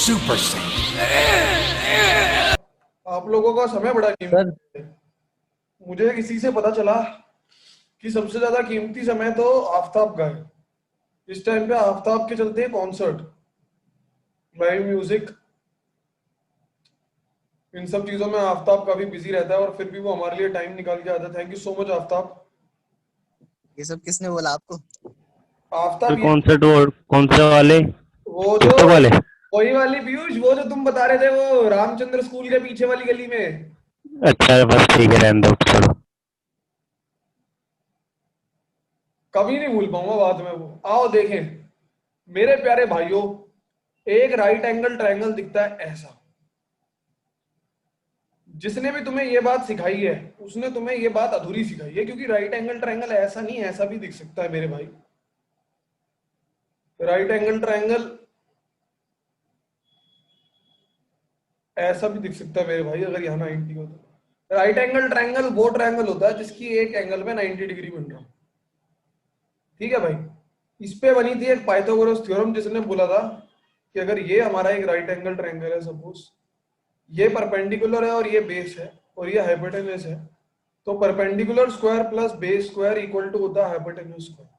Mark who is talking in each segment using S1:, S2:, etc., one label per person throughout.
S1: Super Saiyan.
S2: आप लोगों का समय बड़ा
S3: सर
S2: कीमती है। मुझे किसी से पता चला कि सबसे ज्यादा कीमती समय तो आफताब का है। इस टाइम पे आफताब के चलते हैं कॉन्सर्ट, लाइव म्यूजिक, इन सब चीजों में आफताब काफी बिजी रहता है और फिर भी वो हमारे लिए टाइम निकाल के आता है। Thank you so much Aftab.
S3: ये सब किसने बोला आपको?
S2: आफताब ये
S4: कौन से डोर, कौन से वाले,
S2: वो जो
S4: पुस्तक वाले?
S2: वही वाली पीयूष, वो जो तुम बता रहे थे, वो रामचंद्र स्कूल के पीछे वाली गली में।
S4: अच्छा बस ठीक है, रहने दो, छोड़ो।
S2: कभी नहीं भूल पाऊंगा बाद में वो। आओ देखें मेरे प्यारे भाइयों, एक राइट एंगल ट्रायंगल दिखता है ऐसा। जिसने भी तुम्हें ये बात सिखाई है उसने तुम्हें ये बात अधूरी सिखाई है, क्योंकि राइट एंगल ट्रायंगल ऐसा नहीं, ऐसा भी दिख सकता है मेरे भाई। राइट एंगल ट्रायंगल ऐसा भी दिख सकता है मेरे भाई, अगर यहाँ 90 हो तो। राइट एंगल ट्रायंगल वो ट्रायंगल होता है जिसकी एक एंगल में 90 डिग्री बन रहा हो। ठीक है भाई। इस पे बनी थी एक पाइथागोरस थ्योरम, जिसने बोला था कि अगर ये हमारा एक राइट एंगल ट्रायंगल है, सपोज ये परपेंडिकुलर है और ये बेस है और ये हाइपोटेनस है, तो perpendicular square plus base square equal to होता है हाइपोटेनस स्क्वायर।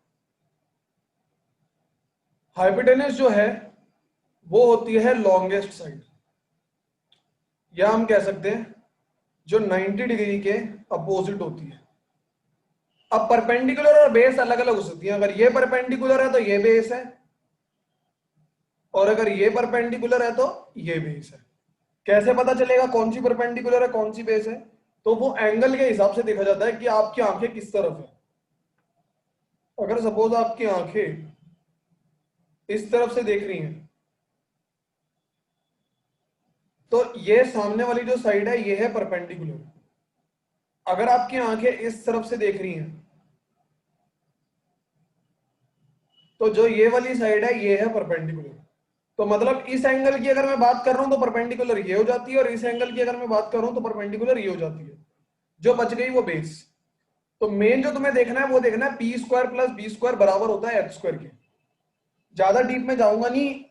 S2: हाइपोटेनस जो है वो होती है लॉन्गेस्ट साइड, या हम कह सकते हैं जो 90 डिग्री के अपोजिट होती है। अब परपेंडिकुलर और बेस अलग अलग हो सकती है। अगर ये परपेंडिकुलर है तो ये बेस है, और अगर ये परपेंडिकुलर है तो ये बेस है। कैसे पता चलेगा कौन सी परपेंडिकुलर है कौन सी बेस है? तो वो एंगल के हिसाब से देखा जाता है कि आपकी आंखें किस तरफ है। अगर सपोज आपकी आंखें इस तरफ से देख रही हैं तो ये सामने वाली जो साइड है ये है परपेंडिकुलर। अगर आपकी आंखें इस तरफ से देख रही हैं तो जो ये वाली साइड है ये है परपेंडिकुलर। तो मतलब इस एंगल की अगर मैं बात कर रहा हूं तो परपेंडिकुलर ये हो जाती है, और इस एंगल की अगर मैं बात कर रहा हूं तो परपेंडिकुलर ये हो जाती है। जो बच गई वो बेस। तो मेन जो तुम्हें देखना है वो देखना है P square plus B square बराबर होता है एच स्क्वायर के। ज्यादा डीप में जाऊंगा नहीं।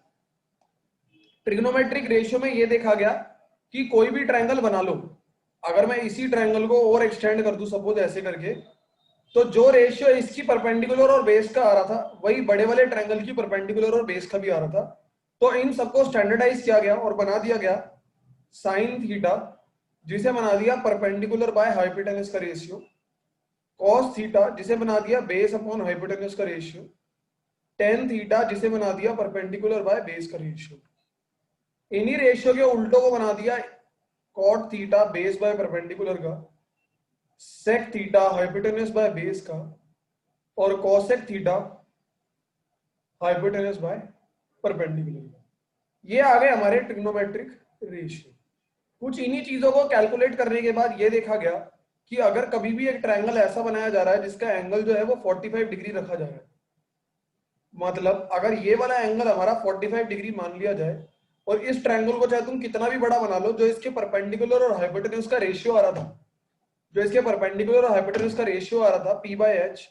S2: ट्रिग्नोमेट्रिक रेशियो में ये देखा गया कि कोई भी ट्रायंगल बना लो, अगर मैं इसी ट्रायंगल को और एक्सटेंड कर दूं सपोज ऐसे करके, तो जो रेशियो इसकी परपेंडिकुलर और बेस का आ रहा था वही बड़े वाले ट्रायंगल की परपेंडिकुलर और बेस का भी आ रहा था। तो इन सबको स्टैंडर्डाइज किया गया और बना दिया गया साइन थीटा, जिसे बना दिया परपेंडिकुलर बाय हाइपोटेनस का रेशियो, कॉस थीटा जिसे बना दिया बेस अपॉन हाइपोटेनस का रेशियो, टेन थीटा जिसे बना दिया परपेंडिकुलर बाय बेस का रेशियो। इन्हीं रेशियो के उल्टों को बना दिया cot theta base by perpendicular का, sec theta hypotenuse by base का, और cosec theta hypotenuse by perpendicular का। ये आ गए हमारे ट्रिग्नोमेट्रिक रेशियो। कुछ इन्हीं चीजों को कैलकुलेट करने के बाद ये देखा गया कि अगर कभी भी एक ट्रायंगल ऐसा बनाया जा रहा है जिसका एंगल जो है वो 45 डिग्री रखा जा रहा है, मतलब अगर ये वाला एंगल हमारा 45 डिग्री मान लिया जाए, और इस ट्रायंगल को चाहे तुम कितना भी बड़ा बना लो, जो इसके परपेंडिकुलर और हाइपोटेनस का रेशियो आ रहा था, जो इसके परपेंडिकुलर और हाइपोटेनस का रेशियो आ रहा था पी बाय एच,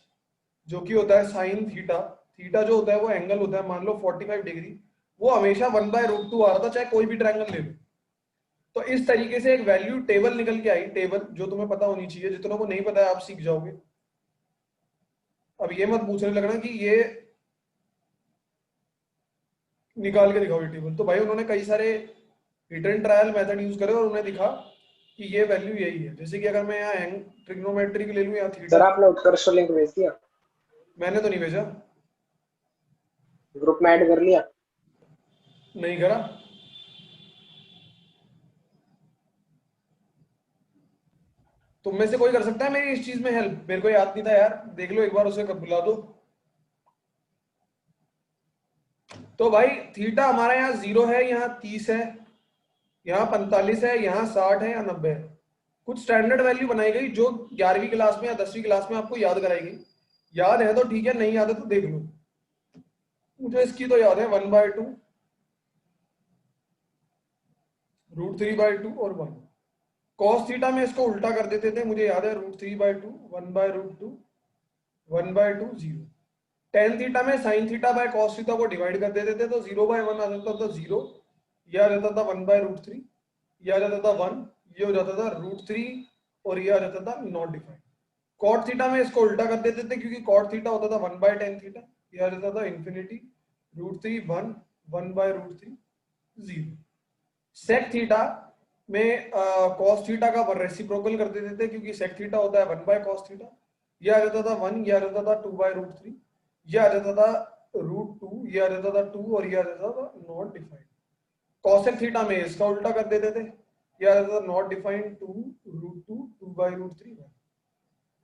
S2: जो कि होता है साइन थीटा। थीटा जो होता है वो एंगल होता है मान लो 45 डिग्री, वो हमेशा 1/√2 आ रहा था, चाहे कोई भी ट्रायंगल ले लो। तो इस तरीके से एक वैल्यू टेबल निकल के आई, टेबल जो तुम्हें पता होनी चाहिए, जितनों को नहीं पता है आप सीख जाओगे। अब ये मत पूछने लगना कि ये निकाल के दिखाओ ये टेबल। तो भाई उन्होंने कई सारे रिटर्न ट्रायल मेथड यूज करे और उन्हें दिखा कि ये वैल्यू यही है। जैसे कि अगर मैं यहाँ ट्रिग्नोमेट्री की ले लूँ या थीटा।
S5: सर आपने उत्कर्ष को लिंक भेज दिया?
S2: मैंने तो नहीं भेजा।
S5: ग्रुप में ऐड कर लिया?
S2: नहीं करा। तुम में से कोई कर सकता है मेरी इस चीज में हेल्प? मेरे को याद नहीं था यार, देख लो एक बार, उसे बुला दो। तो भाई थीटा हमारा यहाँ 0 है, यहाँ 30 है, यहाँ 45 है, यहाँ 60 है या 90 है। कुछ स्टैंडर्ड वैल्यू बनाई गई जो 11वीं क्लास में या 10वीं क्लास में आपको याद कराई गई। याद है तो ठीक है, नहीं याद है तो देख लो। मुझे इसकी तो याद है 1/2, √3/2 और 1। कॉस थीटा में इसको उल्टा कर देते थे, मुझे याद है √3/2, 1/√2, 1/2, 0। टेन थीटा में sine theta by cos theta को डिवाइड कर देते थे तो 0/1 आ जाता था 0, ये आ जाता था 1/√3, ये आ जाता था 1, ये हो जाता था √3 और ये आ जाता था नॉट डिफाइंड। कॉट थीटा में इसको उल्टा कर देते थे क्योंकि कॉट थीटा होता था 1/tan थीटा, ये आ जाता था इन्फिनिटी √3 1 1/√3 0। सेक थीटा में cos थीटा का रेसिप्रोकल कर देते थे क्योंकि सेक थीटा होता है 1/cos थीटा, ये आ जाता था 1, ये आ जाता था 2/√3, ये आ जाता था √2, ये आ जाता था 2 और ये आ जाता था नॉट डिफाइंड। कॉसेक थीटा में इसका उल्टा कर देते थे, ये आ जाता था नॉट डिफाइंड 2 √2 2/√3।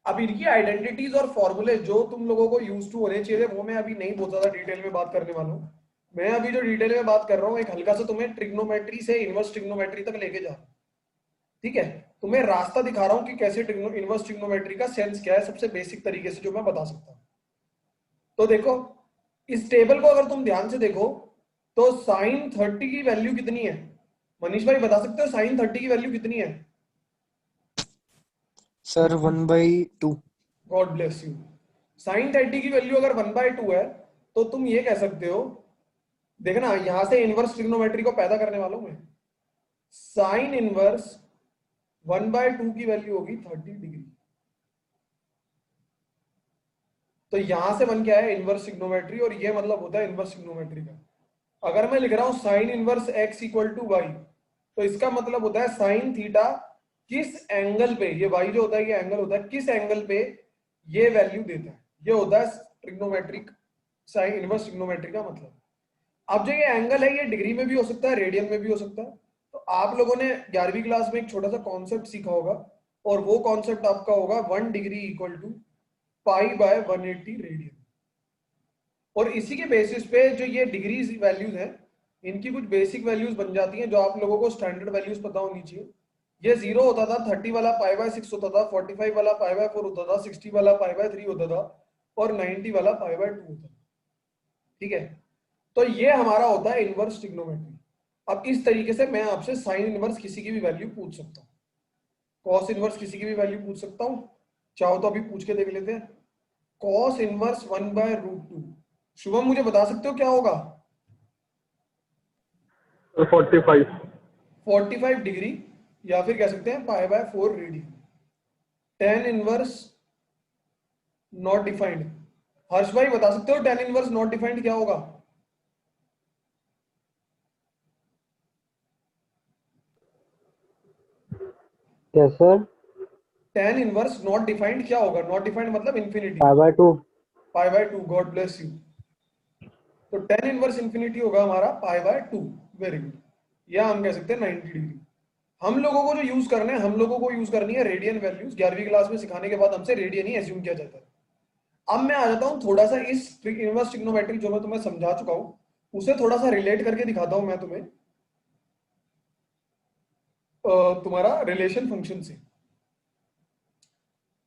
S2: अब इनकी आइडेंटिटीज और फॉर्मूले जो तुम लोगों को यूज टू होने चाहिए वो मैं अभी नहीं बहुत ज्यादा डिटेल में बात करने वाला हूँ। मैं अभी जो डिटेल में बात कर रहा हूँ एक हल्का सा तुम्हें ट्रिग्नोमेट्री से इनवर्स ट्रिग्नोमेट्री तक लेके जा रहा हूँ, ठीक है। तुम्हें रास्ता दिखा रहा हूँ कि कैसे इनवर्स ट्रिग्नोमेट्री का सेंस क्या है सबसे बेसिक तरीके से जो मैं बता सकता हूँ। तो देखो इस टेबल को अगर तुम ध्यान से देखो तो साइन 30 की वैल्यू कितनी है? मनीष भाई बता सकते हो साइन 30 की वैल्यू कितनी है?
S1: Sir 1/2।
S2: God bless you. Sine 30 की वैल्यू अगर 1/2 है तो तुम ये कह सकते हो, देखना यहां से इनवर्स ट्रिग्नोमेट्री को पैदा करने वाला हूं मैं। साइन इनवर्स 1/2 की वैल्यू होगी 30 डिग्री। तो यहां से बन क्या है इनवर्स ट्रिग्नोमेट्री, और ये मतलब होता है इनवर्स ट्रिग्नोमेट्री का। अगर मैं लिख रहा हूं sine inverse x equal to Y, तो इसका मतलब होता है साइन थीटा किस एंगल पे, ये y जो होता है ये एंगल होता है, किस एंगल पे ये वैल्यू देता है, ये होता है ट्रिग्नोमेट्रिक साइन इनवर्स ट्रिग्नोमेट्री का मतलब। अब जो ये एंगल है ये डिग्री में भी हो सकता है, रेडियन में भी हो सकता है। तो आप लोगों ने 11वीं क्लास में एक छोटा सा कॉन्सेप्ट सीखा होगा और वो कॉन्सेप्ट आपका होगा 1 डिग्री इक्वल टू π/180 रेडियन। और इसी के बेसिस पे जो ये डिग्रीज वैल्यूज हैं इनकी कुछ बेसिक वैल्यूज बन जाती हैं जो आप लोगों को स्टैंडर्ड वैल्यूज पता होनी चाहिए। ये 0 होता था, 30 वाला π/6 होता था, 45 वाला π/4 होता था, 60 वाला π/3 होता था और 90 वाला π/2 होता था, ठीक है। तो ये हमारा होता है इनवर्स ट्रिग्नोमेट्री। अब इस तरीके से मैं आपसे साइन इनवर्स किसी की भी वैल्यू पूछ सकता हूँ, कॉस इनवर्स किसी की भी वैल्यू पूछ सकता हूँ, चाहो तो अभी पूछ के देख लेते हैं। कॉस इनवर्स 1/√2, शुभम मुझे बता सकते हो क्या होगा?
S6: 45
S2: 45 डिग्री या फिर कह सकते हैं π/4 radian. Tan inverse not defined, Harsh भाई बता सकते हो टेन इनवर्स नॉट डिफाइंड क्या होगा?
S6: Yes sir
S2: tan inverse not defined क्या होगा? नॉट डिफाइंड मतलब इंफिनिटी,
S6: 5/2
S2: π/2। God bless you. तो टेन इनवर्स इंफिनिटी होगा हमारा π/2। Very good. या हम कह सकते हैं 90 डिग्री। हम लोगों को जो यूज करना है, हम लोगों को यूज करनी है रेडियन वैल्यूज। 11वीं क्लास में सिखाने के बाद हमसे रेडियन ही एज्यूम किया जाता है। अब मैं आ जाता हूं थोड़ा सा इस इनवर्स ट्रिग्नोमेट्री जो मैं तुम्हें समझा चुका हूं उसे थोड़ा सा रिलेट करके दिखाता हूं मैं तुम्हें तुम्हारा रिलेशन फंक्शन से।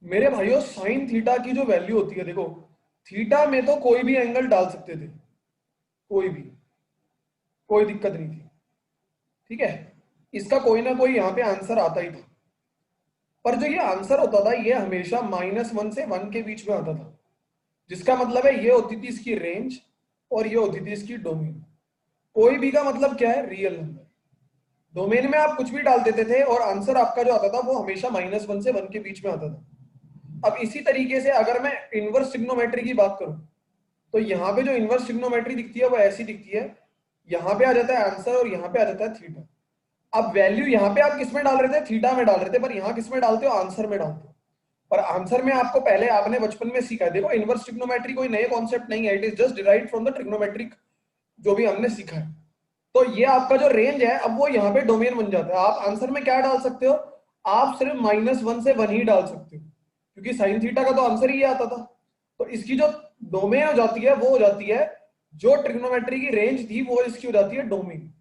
S2: मेरे भाइयों साइन थीटा की जो वैल्यू होती है, देखो थीटा में तो कोई भी एंगल डाल सकते थे, कोई भी, कोई दिक्कत नहीं थी, ठीक है। इसका कोई ना कोई यहाँ पे आंसर आता ही था, पर जो ये आंसर होता था ये हमेशा -1 से 1 के बीच में आता था, जिसका मतलब है ये होती थी इसकी रेंज और ये होती थी इसकी डोमेन। कोई भी का मतलब क्या है? Real number. डोमेन में आप कुछ भी डाल देते थे और आंसर आपका जो आता था वो हमेशा -1 से 1 के बीच में आता था। अब इसी तरीके से अगर मैं इनवर्स ट्रिग्नोमेट्री की बात करूं तो यहाँ पे जो इनवर्स ट्रिग्नोमेट्री दिखती है वो ऐसी दिखती है, यहाँ पे आ जाता है आंसर और यहाँ पे आ जाता है थीटा। अब वैल्यू यहाँ पे आप किस में डाल रहे थे? थीटा में डाल रहे थे, पर यहाँ किस में डालते हो? आंसर में डालते हो। पर आंसर में आपको पहले आपने बचपन में सीखा है। देखो इनवर्स ट्रिग्नोमेट्री कोई नए कॉन्सेप्ट नहीं है, it is just derived from the trigonometric जो भी हमने सीखा है। तो ये आपका जो रेंज है अब वो यहाँ पे डोमेन बन जाता है। आप आंसर में क्या डाल सकते हो? आप सिर्फ -1 से 1 ही डाल सकते हो क्योंकि साइन थीटा का तो आंसर ही आता था। तो इसकी जो डोमेन हो जाती है वो हो जाती है, जो ट्रिग्नोमेट्री की रेंज थी वो इसकी हो जाती है डोमेन,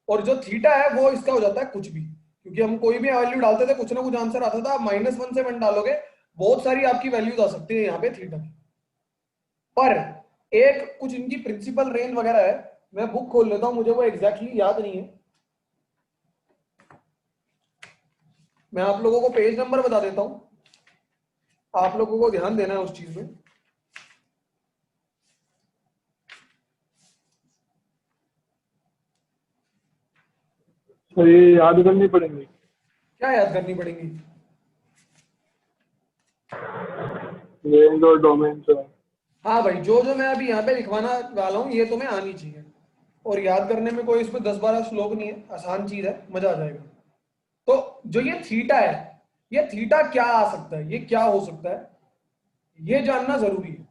S2: और जो थीटा है वो इसका हो जाता है कुछ भी, क्योंकि हम कोई भी वैल्यू डालते थे कुछ ना कुछ आंसर आता था। आप -1 से 1 डालोगे बहुत सारी आपकी वैल्यूज आ सकती है यहाँ पे थीटा की। पर एक कुछ इनकी प्रिंसिपल रेंज वगैरह है, मैं बुक खोल लेता हूं, मुझे वो एग्जैक्टली याद नहीं है। मैं आप लोगों को पेज नंबर बता देता हूं, आप लोगों को ध्यान देना है उस चीज में।
S6: तो ये याद करनी पड़ेंगी।
S2: क्या याद करनी पड़ेंगी?
S6: रेंज और डोमेन से।
S2: हाँ भाई, जो जो मैं अभी यहाँ पे लिखवाना वाला हूँ ये तुम्हें आनी चाहिए, और याद करने में कोई इसमें 10-12 श्लोक नहीं है, आसान चीज है, मजा आ जाएगा। तो जो ये थीटा है, ये थीटा क्या आ सकता है, ये क्या हो सकता है, ये जानना जरूरी है।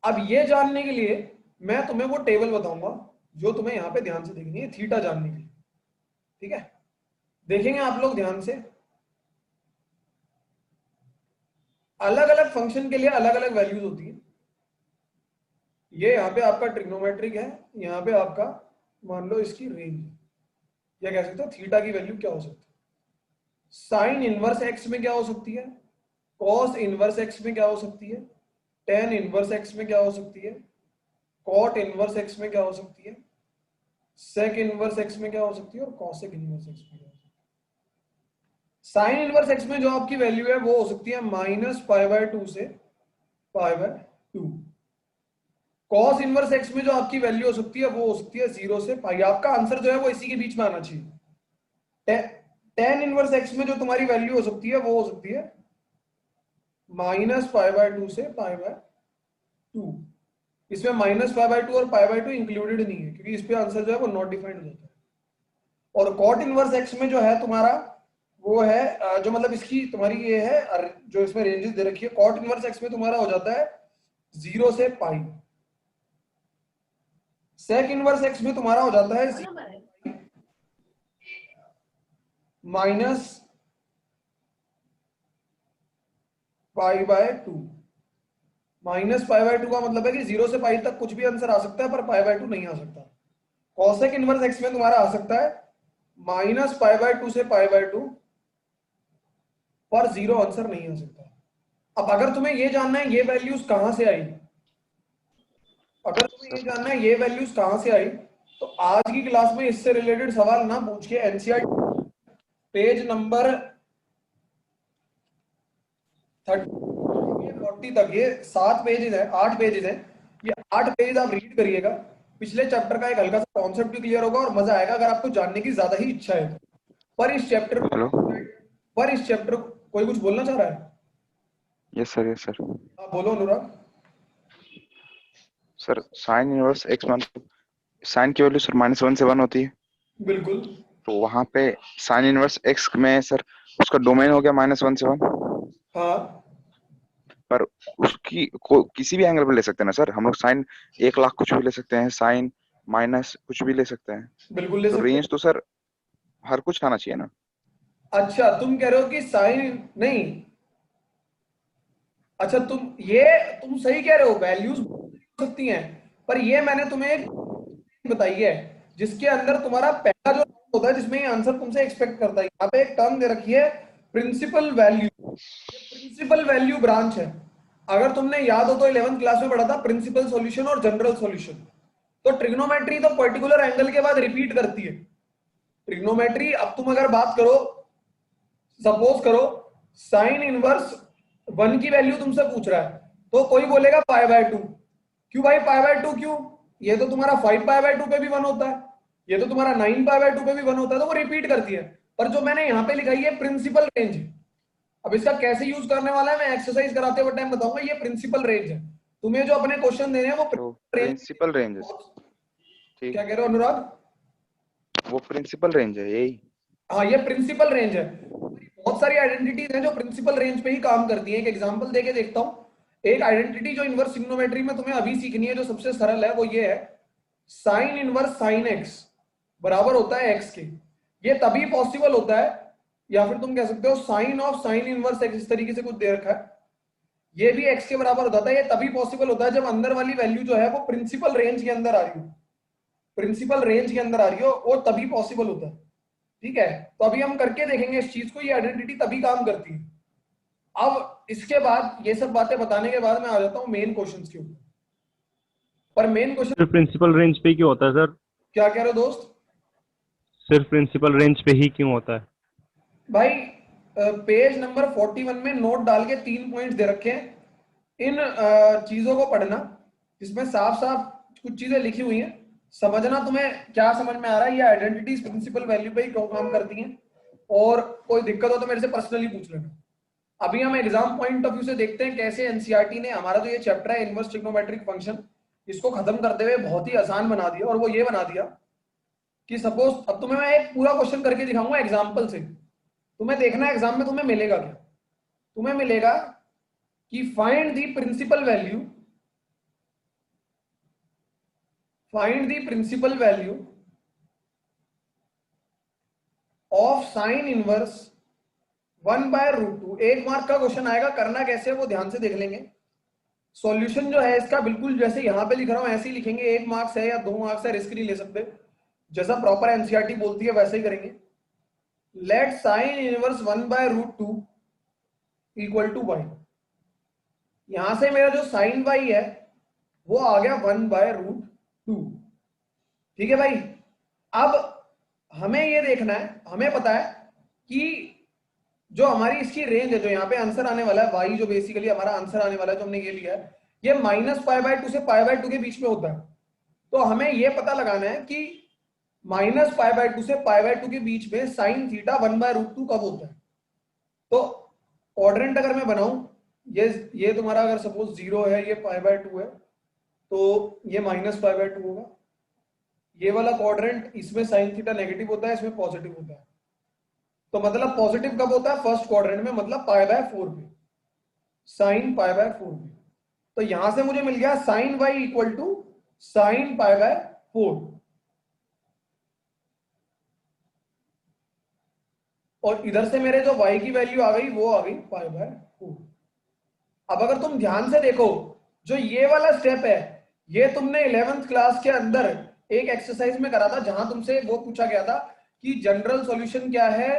S2: अब ये जानने के लिए मैं तुम्हें वो टेबल बताऊंगा जो तुम्हें यहाँ पे ध्यान से देखनी है थीटा जानने के लिए, ठीक है? देखेंगे आप लोग ध्यान से। अलग अलग फंक्शन के लिए अलग अलग वैल्यूज होती है। ये यहाँ पे आपका ट्रिग्नोमेट्रिक है, यहाँ पे आपका मान लो इसकी रेंज, या कह सकते हो थीटा की वैल्यू क्या हो सकती है। साइन इनवर्स एक्स में क्या हो सकती है, कॉस इनवर्स एक्स में क्या हो सकती है, टेन इनवर्स एक्स में क्या हो सकती है, कॉट इनवर्स एक्स में क्या हो सकती है, सेक इनवर्स एक्स में क्या हो सकती है, और कॉसेक इनवर्स एक्स में क्या हो सकती है। साइन इनवर्स एक्स में जो आपकी वैल्यू है वो हो सकती है -π/2 से π/2। कॉस इनवर्स एक्स में जो आपकी वैल्यू हो सकती है वो हो सकती है 0 से पाई। आपका आंसर जो है वो इसी के बीच में आना चाहिए। टेन इनवर्स एक्स में जो तुम्हारी वैल्यू हो सकती है वो हो सकती है -π/2 से π/2। इसमें -π/2 और π/2 इंक्लूडेड नहीं है, क्योंकि इस पे आंसर जो है वो नॉट डिफाइंड हो जाता है। और कॉट इनवर्स एक्स में जो है तुम्हारा वो है जो मतलब इसकी तुम्हारी ये है जो इसमें रेंजेस दे रखी है, कॉट इनवर्स एक्स में तुम्हारा हो जाता है 0 से पाई। सेक इनवर्स एक्स में तुम्हारा हो जाता है -π/2। -π/2 का मतलब है कि 0 से पाई तक कुछ भी आंसर आ सकता है, पर π/2 नहीं आ सकता। कॉसेक इनवर्स एक्स में तुम्हारा आ सकता है -π/2 से π/2, पर 0 आंसर नहीं आ सकता। अब अगर तुम्हें ये जानना है ये वैल्यूज कहां से आई, अगर तुम्हें ये जानना है ये वैल्यूज कहां से आई, तो आज की क्लास में इससे रिलेटेड सवाल ना पूछ के एनसीईआरटी पेज नंबर 30-40 तक, ये 7 पेजेस है, 8 पेजेस है, ये 8 पेज आप रीड करिएगा। पिछले चैप्टर का एक हल्का सा कॉन्सेप्ट भी क्लियर होगा और मजा आएगा अगर आपको जानने की ज्यादा ही इच्छा है। पर इस चैप्टर कोई कुछ बोलना चाह रहा है?
S7: Yes sir.
S2: हाँ बोलो अनुराग।
S7: सर साइन इनवर्स एक्स मान साइन की वैल्यू सर -1 से 1 होती है,
S2: बिल्कुल।
S7: तो वहां पे साइन इनवर्स एक्स में सर उसका डोमेन हो गया -1 से 1।
S2: हाँ,
S7: पर उसकी किसी भी एंगल पे ले सकते हैं ना सर हम लोग, साइन 1,00,000 कुछ भी ले सकते हैं, साइन माइनस कुछ भी ले सकते हैं।
S2: बिल्कुल ले
S7: तो
S2: सकते हैं।
S7: रेंज तो सर हर कुछ आना चाहिए ना।
S2: अच्छा तुम कह रहे हो कि साइन नहीं, अच्छा तुम सही कह रहे हो, वैल्यूज हो सकती हैं, पर ये मैंने तुम्हें एक बताई है जिसके अंदर तुम्हारा पहला जो होता है जिसमें ये आंसर तुमसे एक्सपेक्ट करता है। यहाँ पे एक टर्म दे रखी है principal value. Principal value branch है। अगर तुमने याद हो तो 11th क्लास में पढ़ा था प्रिंसिपल सॉल्यूशन और जनरल सॉल्यूशन। तो ट्रिग्नोमेट्री तो पर्टिकुलर एंगल के बाद रिपीट करती है। ट्रिग्नोमेट्री अब तुम अगर बात करो, सपोज करो साइन इनवर्स 1 की वैल्यू तुमसे पूछ रहा है, तो कोई बोलेगा π/2। क्यों भाई π/2 क्यों? ये तो तुम्हारा 5π/2 पे भी 1 होता है, ये तो तुम्हारा 9π/2 पे भी 1 होता है, तो वो रिपीट करती है। पर जो मैंने यहाँ पे लिखा है प्रिंसिपल रेंज। अब इसका कैसे यूज करने वाला है मैं एक्सरसाइज कराते हुए टाइम बताऊंगा। ये प्रिंसिपल रेंज है। तुम्हें जो अपने क्वेश्चन देने हैं वो
S7: प्रिंसिपल रेंज है। ठीक,
S2: क्या कह रहे हो अनुराग?
S7: वो प्रिंसिपल रेंज है यही।
S2: हाँ ये प्रिंसिपल रेंज है। बहुत सारी आइडेंटिटीज हैं जो प्रिंसिपल रेंज पे ही काम करती हैं। एक एग्जांपल देके देखता हूं। एक आइडेंटिटी जो इनवर्स ट्रिग्नोमेट्री में तुम्हें अभी सीखनी है जो सबसे सरल है वो ये है, साइन इनवर्स साइन एक्स बराबर होता है एक्स के। ये तभी पॉसिबल होता है, या फिर तुम कह सकते हो sine of sine inverse X, इस तरीके से कुछ दे रखा है, ये भी एक्स के बराबर होता है। ये तभी पॉसिबल होता है जब अंदर वाली वैल्यू जो है वो प्रिंसिपल रेंज के अंदर आ रही हो। प्रिंसिपल रेंज के अंदर आ रही हो वो तभी पॉसिबल होता है। ठीक है, तो अभी हम करके देखेंगे इस चीज को। ये आइडेंटिटी तभी काम करती है। अब इसके बाद ये सब बातें बताने के बाद मैं आ जाता हूं मेन क्वेश्चंस के ऊपर। पर मेन क्वेश्चन
S4: सिर्फ प्रिंसिपल रेंज पे क्यों होता है सर?
S2: क्या कह रहे हो दोस्त?
S4: सिर्फ प्रिंसिपल रेंज पे ही क्यों होता है?
S2: भाई पेज नंबर 41 में नोट डाल के 3 पॉइंट्स दे रखे हैं। इन चीजों को पढ़ना जिसमें साफ साफ कुछ चीजें लिखी हुई हैं, समझना तुम्हें क्या समझ में आ रहा है, ये आइडेंटिटीज प्रिंसिपल वैल्यू पे ही क्यों काम करती हैं, और कोई दिक्कत हो तो मेरे से पर्सनली पूछ लेना। अभी हम एग्जाम पॉइंट ऑफ व्यू से देखते हैं कैसे एनसीईआरटी ने हमारा जो ये चैप्टर है इनवर्स ट्रिग्नोमेट्रिक फंक्शन, इसको खत्म करते हुए बहुत ही आसान बना दिया। और वो ये बना दिया कि सपोज अब तुम्हें मैं एक पूरा क्वेश्चन करके दिखाऊंगा एग्जाम्पल से, तुम्हें देखना एग्जाम में तुम्हें मिलेगा क्या। तुम्हें मिलेगा कि find the principal value, find the principal value of sine inverse 1/√2। 1 mark का क्वेश्चन आएगा, करना कैसे है वो ध्यान से देख लेंगे। सॉल्यूशन जो है इसका बिल्कुल जैसे यहां पे लिख रहा हूं ऐसे ही लिखेंगे, 1 मार्क्स है या 2 मार्क्स है रिस्क नहीं ले सकते, जैसा प्रॉपर एनसीईआरटी बोलती है वैसे ही करेंगे। Let sine inverse 1/√2 equal to y। यहां से मेरा जो साइन y है वो आ गया 1/√2। ठीक है भाई, अब हमें ये देखना है, हमें पता है कि जो हमारी इसकी रेंज है, जो यहाँ पे आंसर आने वाला है y, जो बेसिकली हमारा आंसर आने वाला है जो हमने ये लिया है, ये -π/2 से π/2 के बीच में होता है। तो हमें ये पता लगाना है कि -π/2 से π/2 के बीच में साइन थीटा 1/√2 कब होता है। तो क्वाड्रेंट अगर मैं बनाऊं, ये तुम्हारा अगर सपोज 0 है, ये π/2 है, तो ये -π/2 होगा। ये वाला क्वाड्रेंट, इसमें साइन थीटा नेगेटिव होता है, इसमें पॉजिटिव होता है। तो मतलब पॉजिटिव कब होता है, फर्स्ट क्वाड्रेंट में, मतलब π/4 पे, साइन π/4 पे। तो यहां से मुझे मिल गया sine y equal to sine π/4, और इधर से मेरे जो y की वैल्यू आ गई वो आ गई π/4। अब अगर तुम ध्यान से देखो, जो ये वाला स्टेप है ये तुमने 11th क्लास के अंदर एक एक्सरसाइज में करा था, जहां तुमसे वो पूछा गया था कि जनरल सॉल्यूशन क्या है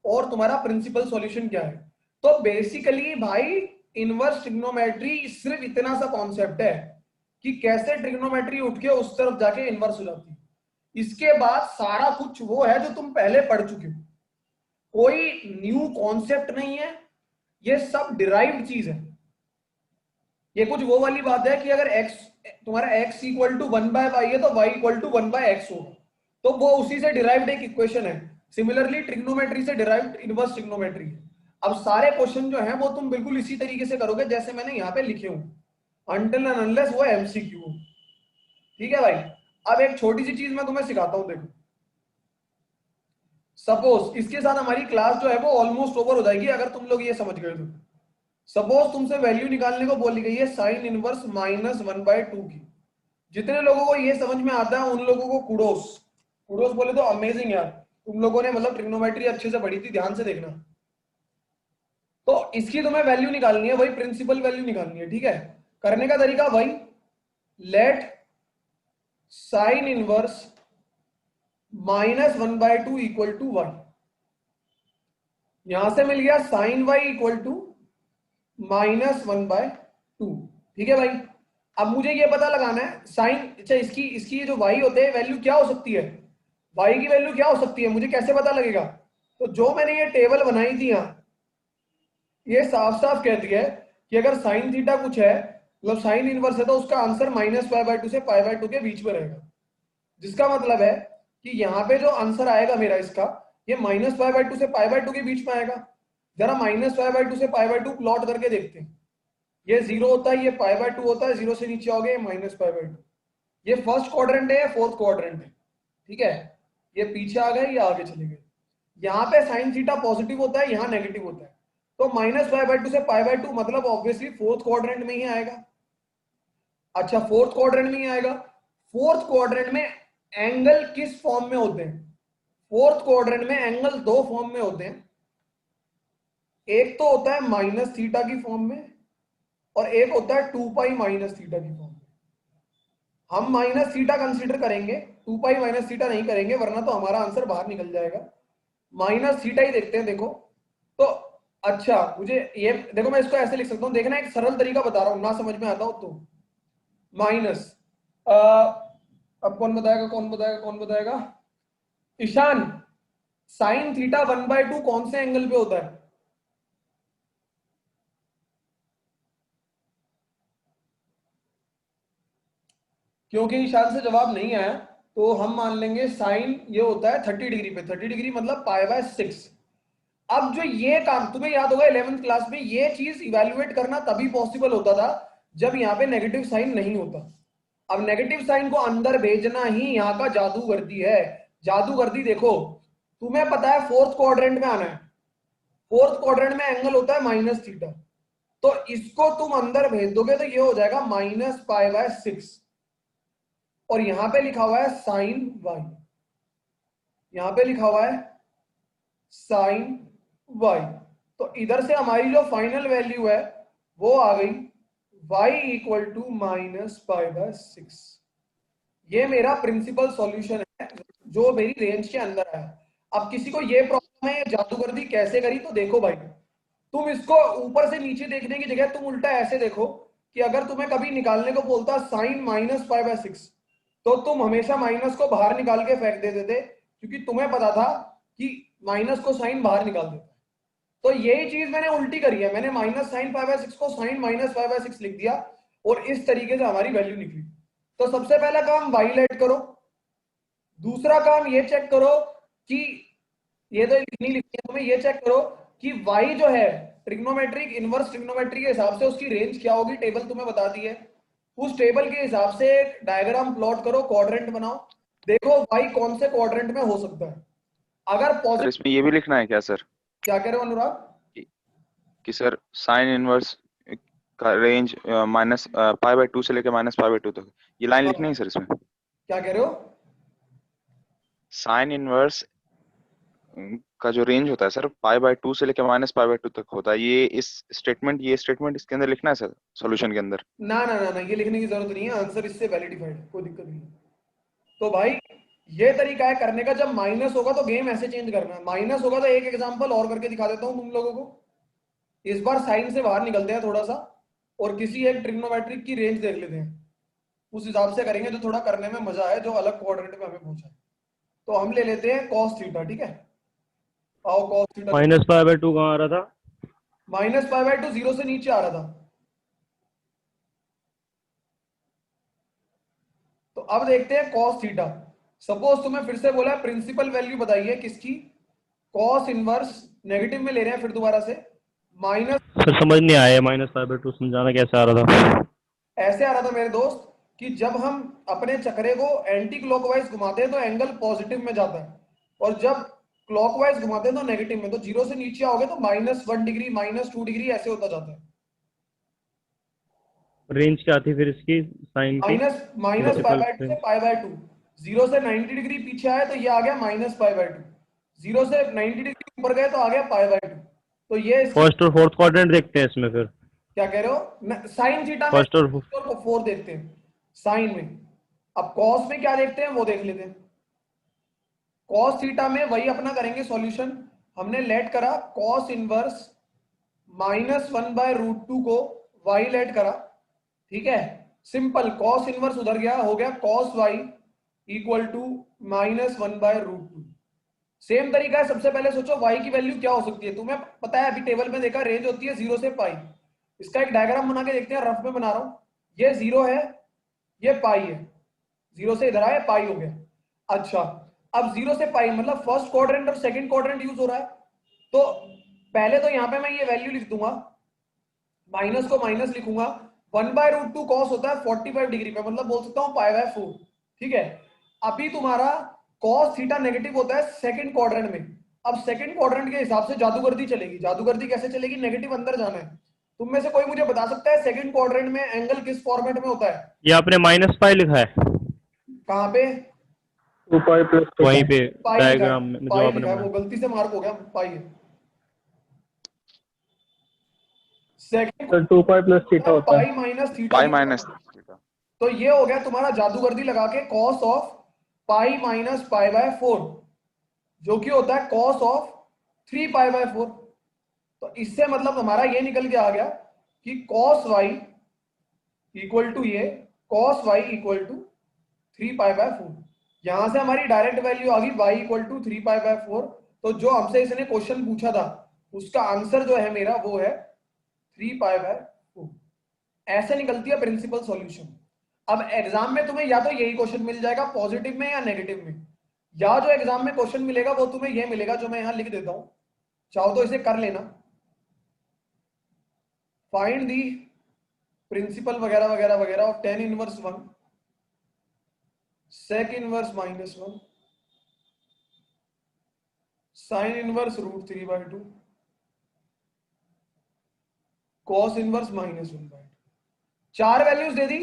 S2: और तुम्हारा प्रिंसिपल सॉल्यूशन क्या है। तो बेसिकली भाई इनवर्स ट्रिग्नोमेट्री सिर्फ इतना सा कॉन्सेप्ट है कि कैसे ट्रिग्नोमेट्री उठ के उस तरफ जाके इनवर्स हो जाती है। इसके बाद सारा कुछ वो है जो तुम पहले पढ़ चुके हो, कोई न्यू कॉन्सेप्ट नहीं है, ये सब डिराइव्ड चीज है। ये कुछ वो वाली बात है कि अगर x, तुम्हारा x इक्वल टू 1/y है तो y इक्वल टू 1/x होगा, तो वो उसी से डिराइव्ड एक इक्वेशन है। सिमिलरली ट्रिग्नोमेट्री से डिराइव्ड इनवर्स ट्रिग्नोमेट्री है। अब सारे क्वेश्चन जो हैं वो तुम बिल्कुल इसी तरीके से करोगे जैसे मैंने यहाँ पे लिखे हूं, अनटिल एंड अनलेस वो एमसीक्यू हो। ठीक है भाई, अब एक छोटी सी चीज मैं तुम्हें सिखाता हूं, देखो सपोज इसके साथ हमारी क्लास जो है वो ऑलमोस्ट ओवर हो जाएगी अगर तुम लोग ये समझ गए तो। सपोज तुमसे वैल्यू निकालने को बोली गई है साइन इनवर्स -1/2 की। जितने लोगों को ये समझ में आता है उन लोगों को कुडोस, कुडोस बोले तो अमेजिंग यार, तुम लोगों ने मतलब ट्रिग्नोमेट्री अच्छे से पढ़ी थी, ध्यान से देखना। तो इसकी तुम्हें वैल्यू निकालनी है, वही प्रिंसिपल वैल्यू निकालनी है। ठीक है, करने का तरीका वही, let sine inverse -1/2 equal to 1। यहां से मिल गया साइन y इक्वल टू -1/2। ठीक है भाई, अब मुझे ये पता लगाना है साइन, अच्छा इसकी जो y होते हैं वैल्यू क्या हो सकती है, y की वैल्यू क्या हो सकती है, मुझे कैसे पता लगेगा। तो जो मैंने ये टेबल बनाई थी यहाँ, ये साफ साफ कहती है कि अगर साइन थीटा कुछ है, मतलब साइन इनवर्स है, तो उसका आंसर -π/2 से π/2 के बीच में रहेगा। जिसका मतलब है कि यहाँ पे जो आंसर आएगा मेरा इसका, ये -π/2 से π/2 के बीच में आएगा। जरा -π/2 से π/2 प्लॉट करके देखते हैं। ये 0 होता है, ये π/2 होता है, 0 से नीचे आओगे ये -π/2। ये फर्स्ट क्वाड्रेंट है, फोर्थ क्वाड्रेंट है। ठीक है, ये पीछे आ गए, ये आगे चले गए। यहाँ पे साइन थीटा पॉजिटिव होता है, यहाँ नेगेटिव होता है, तो -π/2 से π/2 मतलब ऑब्वियसली फोर्थ क्वाड्रेंट में ही आएगा। अच्छा, फोर्थ क्वाड्रेंट में ही आएगा। फोर्थ क्वाड्रेंट में एंगल किस फॉर्म में होते हैं, फोर्थ क्वाड्रेंट में एंगल दो फॉर्म में होते हैं, एक तो होता है -θ की फॉर्म में और एक होता है 2π - θ की फॉर्म में। हम -θ कंसीडर करेंगे, 2π - θ नहीं करेंगे, वरना तो हमारा आंसर बाहर निकल जाएगा। -θ ही देखते हैं। देखो तो अच्छा, मुझे ये देखो, मैं इसको ऐसे लिख सकता हूं, देखना एक सरल तरीका बता रहा हूं, ना समझ में आता हो तो। माइनस, अब कौन बताएगा, कौन बताएगा, कौन बताएगा, ईशान, साइन थीटा 1/2 कौन से एंगल पे होता है। क्योंकि ईशान से जवाब नहीं आया तो हम मान लेंगे साइन ये होता है 30 डिग्री पे, 30 डिग्री मतलब π/6। अब जो ये काम तुम्हें याद होगा 11th क्लास में, ये चीज इवेल्युएट करना तभी पॉसिबल होता था जब यहाँ पे नेगेटिव साइन नहीं होता। अब नेगेटिव साइन को अंदर भेजना ही यहाँ का जादूगर्दी है। जादूगर्दी देखो, तुम्हें पता है फोर्थ क्वाड्रेंट में आना है, फोर्थ क्वाड्रेंट में एंगल होता है -θ, तो इसको तुम अंदर भेज दोगे तो ये हो जाएगा -π/6, और यहां पे लिखा हुआ है साइन y, यहां पे लिखा हुआ है साइन y। तो इधर से हमारी जो फाइनल वैल्यू है वो आ गई y = -π/6। ये मेरा प्रिंसिपल सॉल्यूशन है जो मेरी रेंज के अंदर है। अब किसी को ये प्रॉब्लम है जादूगर्दी कैसे करी, तो देखो भाई, तुम इसको ऊपर से नीचे देखने की जगह तुम उल्टा ऐसे देखो कि अगर तुम्हें कभी निकालने को बोलता साइन -π/6, तो तुम हमेशा माइनस को बाहर निकाल के फेंक देते थे, क्योंकि तुम्हें पता था कि माइनस को साइन बाहर निकाल देता है। तो यही चीज मैंने उल्टी करी है, मैंने -sin π/6 को sin -π/6 लिख दिया और इस तरीके से हमारी वैल्यू निकली। तो सबसे पहला काम y लेट करो, दूसरा काम ये चेक करो कि ये तो नहीं लिखी है, तुम्हें ये चेक करो कि y जो है ट्रिग्नोमेट्रिक इनवर्स ट्रिग्नोमेट्री के हिसाब से उसकी रेंज क्या होगी, टेबल तुम्हें बता दी है। उस टेबल के हिसाब से एक डायग्राम प्लॉट करो, क्वाड्रेंट बनाओ, देखो y कौन से क्वाड्रेंट में हो सकता है। अगर
S7: सर
S2: पॉजिटिव,
S7: इसमें ये भी लिखना है क्या सर
S2: क्या कह रहे हो अनुराग?
S7: कि सर साइन इनवर्स का रेंज -π/2 से लेकर -π/2 तक, ये लाइन लिखनी है सर इसमें?
S2: क्या कह रहे हो?
S7: साइन इनवर्स का जो रेंज होता है सर π/2 से लेकर -π/2 तक होता है, ये स्टेटमेंट इसके अंदर लिखना है सर सॉल्यूशन के अंदर?
S2: ना ना ना ना, ये लिखने की जरूरत नहीं है, आंसर इससे वैलिडिफाइड है, कोई दिक्कत नहीं है। तो भाई ये तरीका है करने का, जब माइनस होगा तो गेम ऐसे चेंज करना है। माइनस होगा तो एक एग्जांपल और करके दिखा देता हूं तुम लोगों को। इस बार साइन से बाहर निकलते हैं थोड़ा सा और किसी एक ट्रिग्नोमेट्रिक की रेंज देख लेते हैं, उस हिसाब से करेंगे जो थोड़ा करने में मजा आए, जो अलग क्वाड्रेंट में हमें पहुंचा है। तो हम ले लेते हैं cos थीटा, ठीक है? आओ cos थीटा
S4: -π/2 कहाँ आ रहा था?
S2: -π/2 जीरो से नीचे आ रहा था। तो अब देखते हैं cos थीटा। सपोज तुम्हें फिर से बोला प्रिंसिपल वैल्यू बताइए किसकी, cos इनवर्स नेगेटिव में ले रहे हैं फिर दोबारा से, माइनस,
S4: सर समझ नहीं आया, -π/2 समझाना कैसे आ रहा था?
S2: ऐसे आ रहा था मेरे दोस्त कि जब हम अपने चक्रे को एंटी क्लॉकवाइज घुमाते हैं तो एंगल पॉजिटिव में जाता है, और जब क्लॉकवाइज घुमाते हैं तो नेगेटिव में। तो जीरो से नीचे आओगे तो -1 डिग्री, -2 डिग्री ऐसे होता जाता है।
S4: रेंज क्या थी फिर इसकी साइन की?
S2: -π/2 से π/2, जीरो से 90 डिग्री पीछे आए तो ये आ गया -π/2, जीरो से 90 डिग्री ऊपर गए तो आ गया π/2। तो ये
S4: फर्स्ट और फोर्थ क्वाड्रेंट देखते हैं इसमें फिर।
S2: क्या कह रहे हो? साइन थीटा में
S4: फर्स्ट और
S2: 4 देखते हैं साइन में। अब कॉस में क्या देखते हैं वो देख लेते हैं। कॉस थीटा में वही अपना करेंगे सॉल्यूशन। हमने लेट करा कॉस इनवर्स -1/√2 को y लेट करा, ठीक है? सिंपल, कॉस इनवर्स उधर गया, हो गया cos y = -1/√2। सेम तरीका है, सबसे पहले सोचो y की वैल्यू क्या हो सकती है। तुम्हें पता है, अभी टेबल में देखा रेंज होती है 0 से पाई। इसका एक डायग्राम बना के देखते हैं, रफ में बना रहा हूं। ये 0 है, ये पाई है, 0 से इधर आए पाई हो गया। अच्छा, अब 0 से पाई मतलब फर्स्ट क्वाड्रेंट और सेकंड क्वाड्रेंट यूज हो रहा है। तो पहले तो यहाँ पे मैं ये वैल्यू लिख दूंगा, माइनस को माइनस लिखूंगा। 1/√2 कॉस होता है 45 डिग्री पे, मतलब बोल सकता हूँ π/4, ठीक है? अभी तुम्हारा cos थीटा नेगेटिव होता है सेकंड क्वाड्रेंट में। अब सेकंड क्वाड्रेंट के हिसाब से जादूगर्दी चलेगी। जादूगर्दी कैसे चलेगी? नेगेटिव अंदर जाना है। तुम में से कोई मुझे बता सकता है सेकंड क्वाड्रेंट में एंगल किस फॉर्मेट में होता है?
S4: ये आपने -π लिखा है
S2: कहाँ पे?
S6: 2π +
S4: वहीं पे
S2: पाई
S4: डायग्राम में जो
S2: पाई
S4: आपने
S2: लिखा है,
S4: बनाया।
S2: वो गलती से मार्क हो गया, पाई है। सेकंड
S6: सर 2π + थीटा होता
S2: पाई
S6: है।
S2: Minus theta,
S7: pi minus theta.
S2: तो ये हो गया तुम्हारा जादूगर्दी लगा के cos ऑफ पाई माइनस π/4, जो कि होता है cos ऑफ 3π/4। तो इससे मतलब हमारा ये निकल के आ गया कि cos y इक्वल टू ये cos y इक्वल टू 3π/4। यहां से हमारी डायरेक्ट वैल्यू आ गई y इक्वल टू 3π/4। तो जो हमसे इसने क्वेश्चन पूछा था उसका आंसर जो है मेरा वो है 3π/4। ऐसे निकलती है प्रिंसिपल सॉल्यूशन। अब एग्जाम में तुम्हें या तो यही क्वेश्चन मिल जाएगा पॉजिटिव में या नेगेटिव में, या जो एग्जाम में क्वेश्चन मिलेगा वो तुम्हें ये मिलेगा जो मैं यहां लिख देता हूं, चाहो तो इसे कर लेना, फाइंड दी प्रिंसिपल वगैरह वगैरह वगैरह of tan inverse 1 sec inverse -1 sin inverse √3/2 cos inverse -1/2। 4 values दे दी,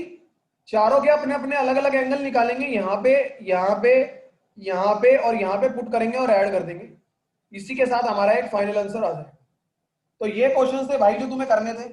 S2: चारों के अपने अपने अलग अलग एंगल निकालेंगे, यहाँ पे यहाँ पे यहाँ पे और यहाँ पे पुट करेंगे और ऐड कर देंगे। इसी के साथ हमारा एक फाइनल आंसर आ जाएगा। तो ये क्वेश्चन थे भाई जो तुम्हें करने थे।